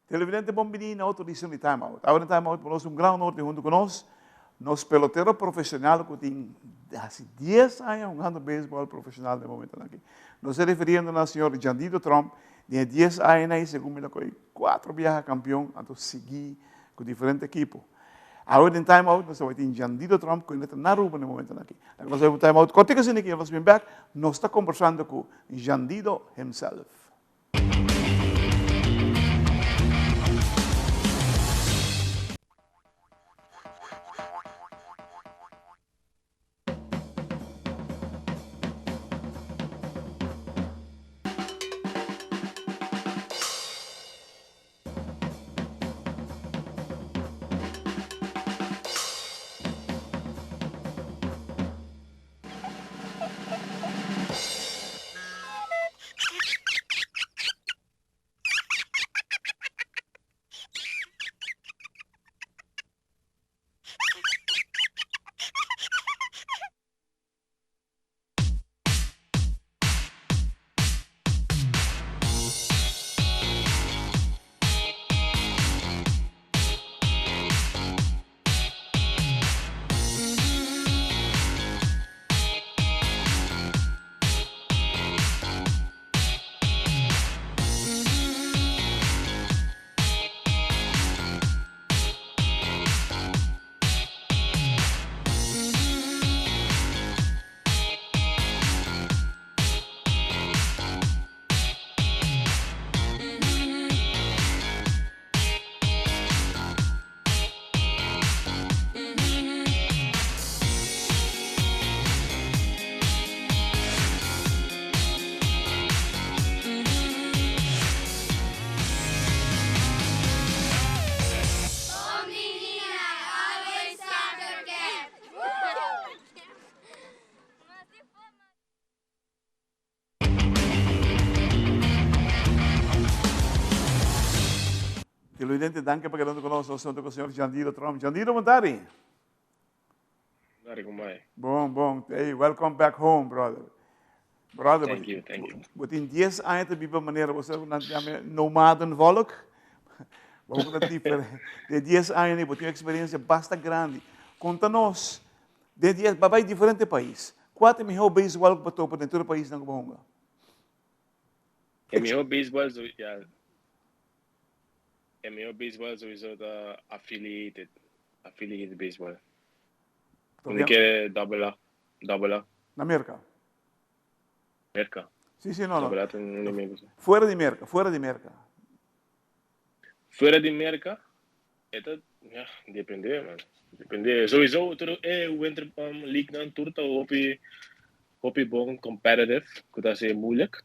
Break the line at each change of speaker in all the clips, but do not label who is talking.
Televidente bombini, outra edição de TimeOut. Agora em TimeOut, conosco um grande norte junto conosco, nos peloteiros profissionais que tem há 10 anos jogando beisebol profissional no momento aqui. Nos referindo ao senhor Jiandido Tromp, de 10 anos aí, segundo me foi 4 biaha campeão, então seguir com diferentes equipos. Agora em TimeOut, nós vamos ter Jiandido Tromp, que ainda está na rua no momento aqui. Nós vamos ter TimeOut. Contigo assim aqui, nós vamos back, nós estamos conversando com Jiandido himself. Televidente, danke por quedando conosco. Nós estamos com o senhor Jiandido Tromp. Jiandido, boa tarde. Bom. Hey, welcome back home, brother. Brother,
Thank you.
But in 10 anos, de maneira, você é um nomaden volk. Vamos com diferente. De 10 anos, você tem uma experiência bastante grande. Conta-nos, de 10, vai diferente país. Qual é o melhor beisebol que você dentro do país na Cuba?
O melhor beisebol, sowieso da affiliated baseball. Onde que é double A.
Na América? Sim, não.
Double A não é
Fora de América.
Fora de América, depende, mano. Depende. Sowieso, o entre league nan turta hopi bom competitive, que tá ser moeilijk.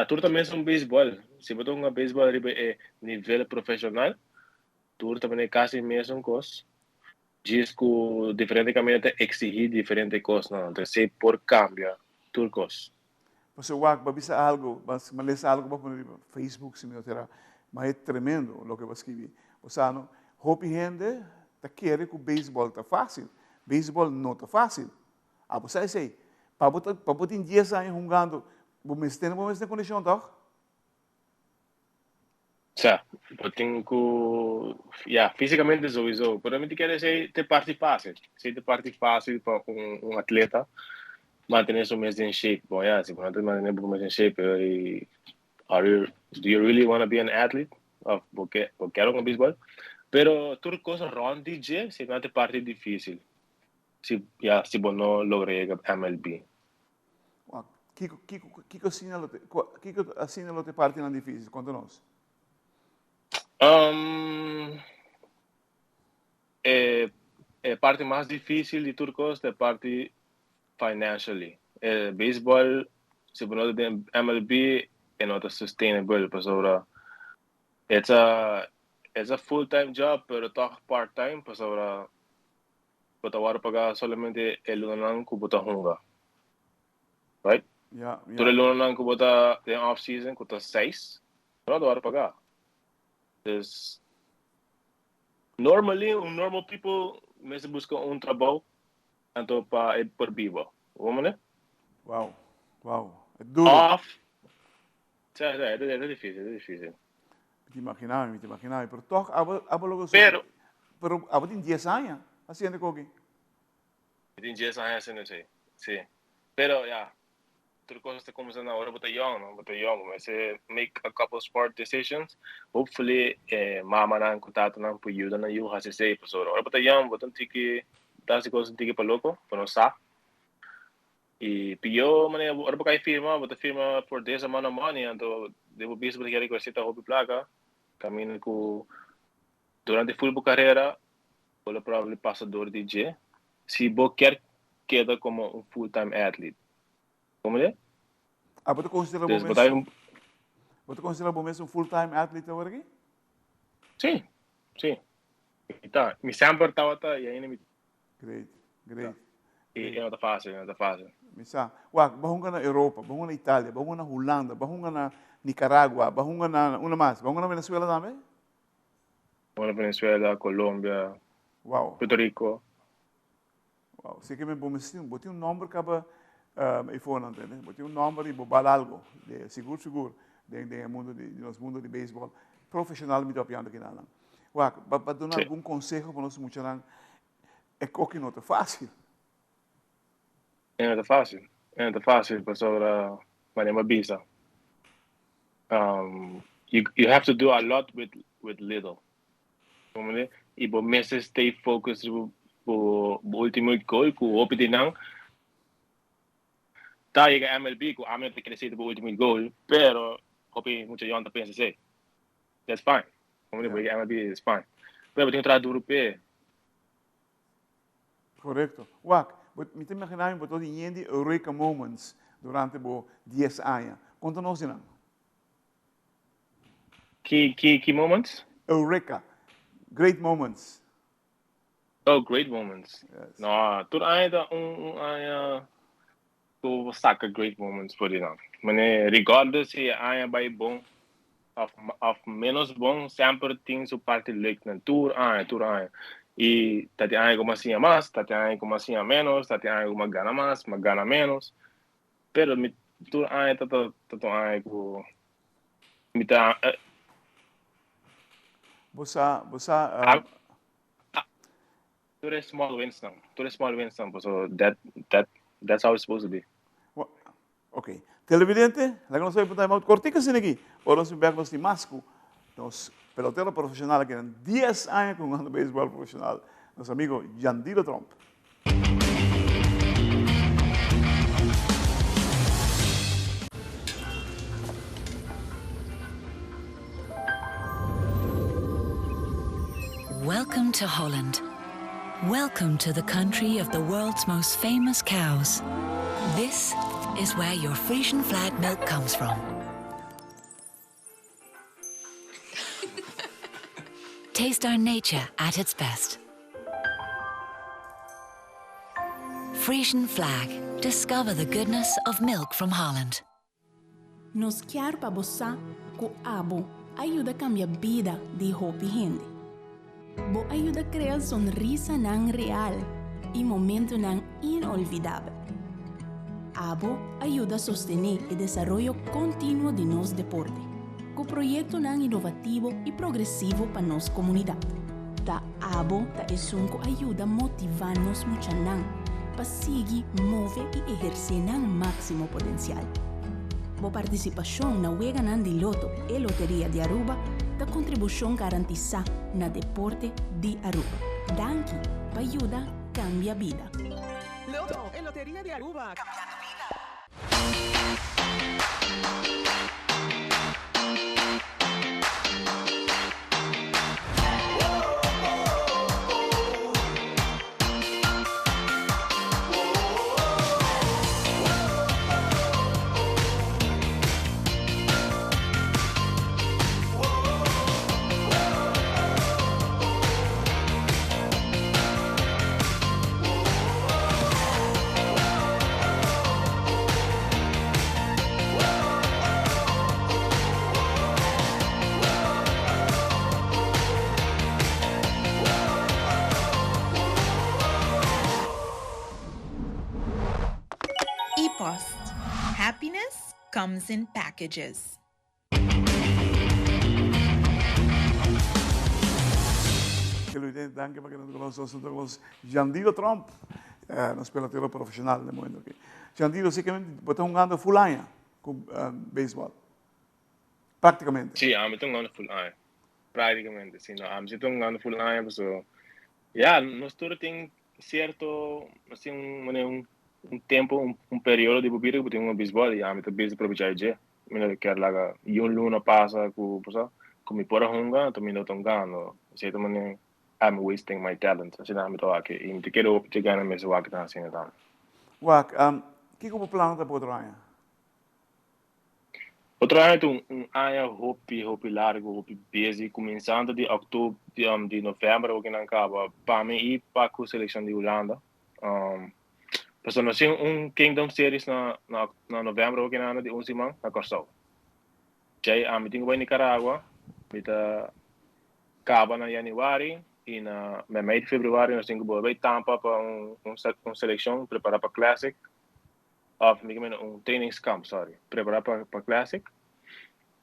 Turta mesmo beisebol. Se você um beisebol é nível profissional, turta também é quase mesmo coisa. Diz que diferente caminho te exigir diferente coisas, não. Então, se por cambia, turcos.
Você vai bisa algo, mas lê algo no Facebook, se me terá, mas é tremendo o que você escreve. Você não, hope gente tá querendo que o beisebol tá fácil. Beisebol não tá fácil. Você sei, para botar em 10 anos jogando, você tem condição, tá?
Tenho que, fisicamente sowieso. Para mim, quer dizer, te parte fácil. Se te parte fácil para um atleta, manter o mesmo em shape. Bom, se você não manter o mesmo em shape, do you really want to be an athlete? Porque quero um beisebol. Pero tudo coisa ronde DJ, se não te parte difícil. Se você não logra MLB.
Que assina lo te parte não difícil? Conta-nos.
Parte mais difícil de turcos é parte financially. Baseball, se você tem MLB, é not sustainable, pessoal. It's a full-time job, pero toch part-time, pessoal. Potawar paga solamente el lunan ko bota hunga. Right?
Yeah.
Todo el lunan ko bota the off-season ko ta 6. No war paga. Dus normally, normal people mes busca un trabajo anto pa por vivo. Vamos, né?
Wow. É duro.
Off Es difícil.
Me imaginaba. Pero toch, abo logo so. Pero abo tem 10 anos haciendo coque.
Tem 10 anos haciendo sí. Pero ya, turcos está começando agora, but young, mas make a couple smart decisions. Hopefully, mama nan contato nan po ayuda na you hasi say pasoro. Ahora but young, but tiki dasi coisa tiki pa loco, pa no sa. E pio mane ahora pa kay firma, but firma for this amount of money, então devo bispo de querer coisa hobby placa. Caminho com durante full carreira, pelo probably passador DJ. Se bo quer queda como full-time athlete. Como é?
Você considera o mesmo full-time athlete agora aqui?
Sim. Tá. Me sempre estava e ainda me.
Great.
E não tá fácil.
Misa, bahunga na Europa, bahunga na Itália, bahunga na Holanda, bahunga na Nicaragua, bahunga na bahunga na Venezuela também?
Bahunga na Venezuela, Colômbia, Puerto Rico.
Wow, sei que me botei número que acaba iPhone, entende? Botei número e bobal algo, seguro, no mundo de beisebol profissional me topiando aqui na. Para dar algum conselho para nós muchanan, é que não é fácil.
Não é fácil, para manera visa. You have to do a lot with little. E por meses stay focused po ultimate goal ko opiti nang tayo ka MLB ko amin te crescer po ultimate goal pero hopi mucho yon ta pensa say that's fine como le voy MLB is fine pero tenho tra duro pe
correcto me te imaginar que todo de eureka moments durante 10 anos conta-nos não
key moments
eureka great moments.
Oh, great moments.
Yes.
No, tur ainda tu saca great moments por aí não. Mas regardless se ainda vai bom of menos bom sempre tem sua parte lik na tur ainda. E tati ainda como assim a mais, tati ainda como assim a menos, tati ainda como gana mais, mas gana menos. Pero mi tur ainda tato ainda com mi ta
Bosa
to small wins now, so that's how it's supposed to be.
Okay. Televidente, la que nos soy TimeOut cortica sin aquí. Ahora nos vemos de masco. Nos pelotero profesional que eran 10 años jugando béisbol profesional. Nuestro amigo Jiandido Tromp.
Welcome to Holland. Welcome to the country of the world's most famous cows. This is where your Frisian flag milk comes from. Taste our nature at its best. Frisian flag. Discover the goodness of milk from Holland.
Nos quer para você que abo ajuda a cambiar a vida de hopi gente. Bo ajuda a criar sonrisa nan real e momento nan inolvidável. Abo ajuda a sostener o desenvolvimento contínuo de nosso deporte, com projeto nan inovativo e progressivo para nossa comunidade. Ta abo ta esunco ajuda a motivar nos muchanan para seguir, mover e exercer nan máximo potencial. Bo participação na yega nan de loto e loteria de Aruba da contribuição garantizada na deporte de Aruba. Danke, para ayuda cambia vida.
Loto en Lotería de Aruba. Cambiando vida.
Happiness comes in packages.
televidentes, danke para que nos conozcan. Nosotros Jiandido Tromp, nos pelotero profissional no momento aqui. Jiandido, você que está jogando full año com beisebol? Praticamente.
Sì, mi estou jogando full año. Praticamente, sim. Não, me estou jogando full año, so... Yeah, nós todos tem certo, assim, um tempo, um período de bebida que tem um beisebol e a mim também se aproveitar de. Me quero lá, e luna passa com, com me por a hunga, também não estou ganhando. Sei também, I'm wasting my talent. Assim, não me estou aqui. E me quero te ganhar mesmo aqui na cena também.
Wak, que é o plano para outro ano?
Outro ano tem ano hopi largo, hopi busy, começando de outubro, de novembro, o que não acaba. Para mim, ir para a seleção de Holanda. Então, nós temos Kingdom Series na novembro, o que não de semana, na Corsol. Jay, me tenho em Nicarágua, me acaba na januário, e na meio de fevereiro nós temos que ir Tampa para uma seleção, preparar para Classic. Training camp, preparar para Classic.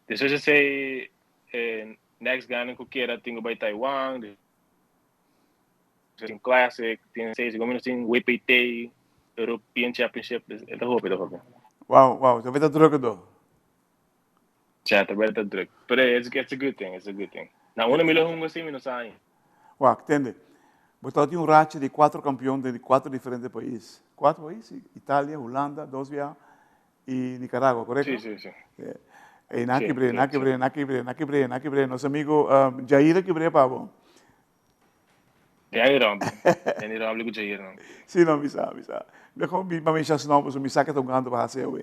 Depois eu sei, next game que eu quero, tenho para Taiwan, tem Classic, tem como tem WPT, European Championship, é da roupa.
Wow, você vai estar trocando.
Já, tá bem, tá druk. But it's a good thing, Na uma milhão eu sei, não sai.
Wak, entende? Você tem racha de 4 campeões de 4 diferentes países. 4 países? Itália, Holanda, 2 biaha e Nicarágua, correto?
Sim.
E na quebre. Nosso amigo Jair quebre, Pablo.
Jair Tromp. Jair com Jair, não.
Sim, não, me sabe. Deixa eu me chamar se não, mas me saca tocando para fazer o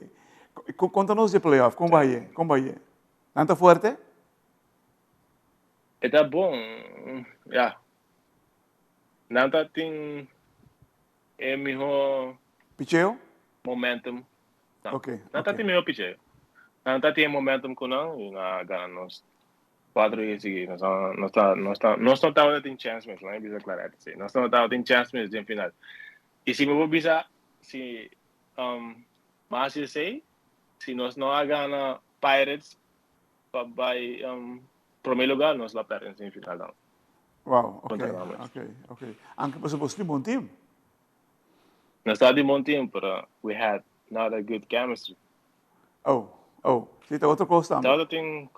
Conta-nos de playoff, como vai? Não está forte?
Está bom, yeah. Não está tem melhor
Picheo?
momentum. Não.
Ok.
Não está tem melhor picheo. Não está tem momentum com não e na ganhamos 4 e seguir. Nós não tem chance mesmo, não é bisa Claret. Nós não tem chance mesmo de final. E se me vou bisa se mas eu sei se nós não ganhamos Pirates vai primeiro lugar nós lá perdemos em final não.
Wow, ok. Anche per você bom time?
Nós estávamos de bom time, but we had not a good chemistry.
Oh. Você está outra coisa também?
Então tem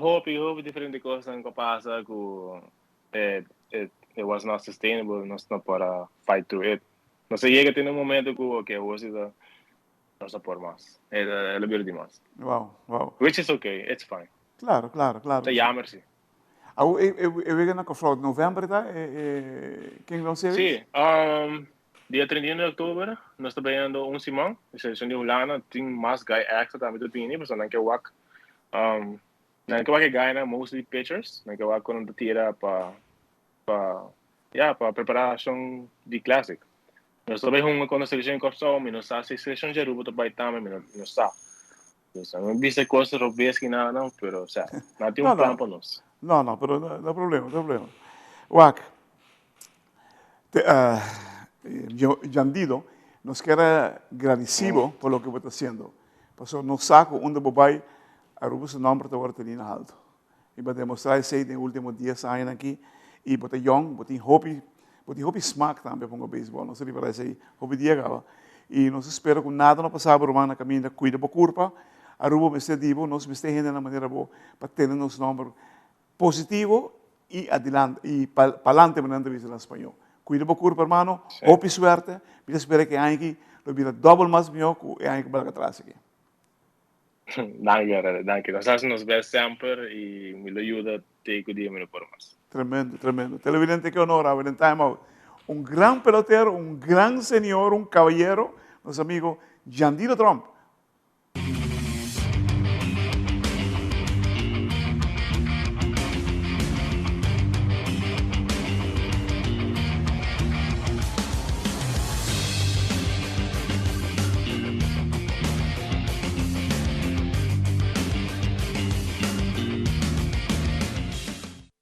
hope diferente coisa que passa que it was not sustainable, nós não para fight through it. Nós chega tem um momento que hoje nós não por mais. É liberar demais.
Wow.
Which is okay, it's fine.
Claro.
Tá jammer sim.
Eu vejo na confronto de novembro, tá? Kingdom Series?
Sim, dia 31 de outubro, nós estamos ganhando semana, a seleção de Holanda, tem mais guy extra também do time, mas não quer work. Não quer ganhar mostly pitchers, não quer work quando tira para preparação de Classic. Nós estamos jogando com a seleção de Corsol, mas não sabe se a seleção de Aruba também também, não sabe. Não viste coisas obvias que não, mas não tem plano para nós.
Não, não há problema. Wak, Jiandido, nos queda agradecido por lo que você está haciendo. Pasó, nos saco onde vai a Aruba su nombre de Guartelina alto. E para demonstrar isso nos últimos 10 anos aqui, e você young, você hobby smack também com o beisebol, não sei se parece aí, hobby diega. E nós esperamos que nada não passava por na caminho, cuida da curva, Aruba me está divo, nós me está de maneira boa para ter nos número positivo e adelante, e para adelante na entrevista em espanhol. Cuida da curva, hermano, hobby suerte, me espero que aqui lo vira doble mais melhor que aqui para atrás aqui.
Danke. Nós nos vemos sempre e me ajuda a ter o dia melhor por nós.
Tremendo. Televidente que honor, a ver en TimeOut. Un gran pelotero, un gran señor, un caballero, nuestro amigo Jiandido Tromp.